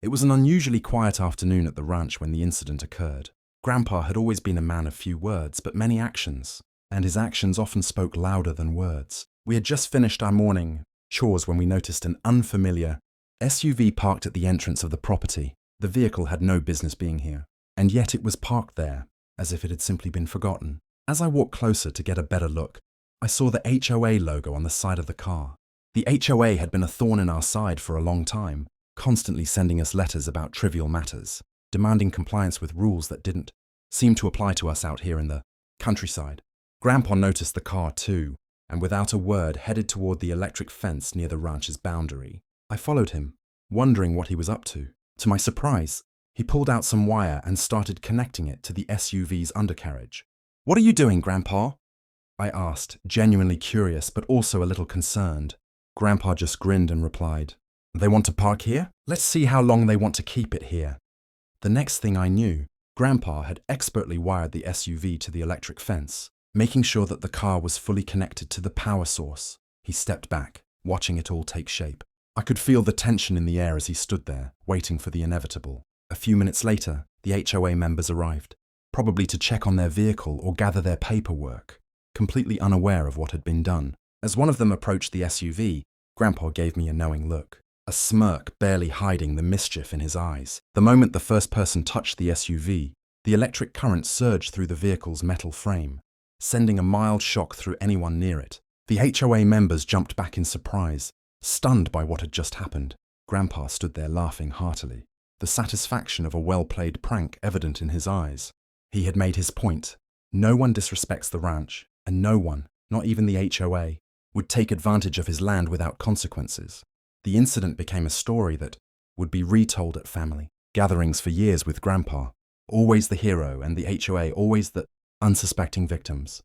It was an unusually quiet afternoon at the ranch when the incident occurred. Grandpa had always been a man of few words, but many actions, and his actions often spoke louder than words. We had just finished our morning chores when we noticed an unfamiliar SUV parked at the entrance of the property. The vehicle had no business being here, and yet it was parked there, as if it had simply been forgotten. As I walked closer to get a better look, I saw the HOA logo on the side of the car. The HOA had been a thorn in our side for a long time, constantly sending us letters about trivial matters, demanding compliance with rules that didn't seem to apply to us out here in the countryside. Grandpa noticed the car too, and without a word headed toward the electric fence near the ranch's boundary. I followed him, wondering what he was up to. To my surprise, he pulled out some wire and started connecting it to the SUV's undercarriage. "What are you doing, Grandpa?" I asked, genuinely curious but also a little concerned. Grandpa just grinned and replied, "They want to park here? Let's see how long they want to keep it here." The next thing I knew, Grandpa had expertly wired the SUV to the electric fence, making sure that the car was fully connected to the power source. He stepped back, watching it all take shape. I could feel the tension in the air as he stood there, waiting for the inevitable. A few minutes later, the HOA members arrived, probably to check on their vehicle or gather their paperwork, completely unaware of what had been done. As one of them approached the SUV, Grandpa gave me a knowing look, a smirk barely hiding the mischief in his eyes. The moment the first person touched the SUV, the electric current surged through the vehicle's metal frame, sending a mild shock through anyone near it. The HOA members jumped back in surprise, stunned by what had just happened. Grandpa stood there laughing heartily, the satisfaction of a well-played prank evident in his eyes. He had made his point. No one disrespects the ranch, and no one, not even the HOA, would take advantage of his land without consequences. The incident became a story that would be retold at family gatherings for years with Grandpa, always the hero and the HOA always the unsuspecting victims.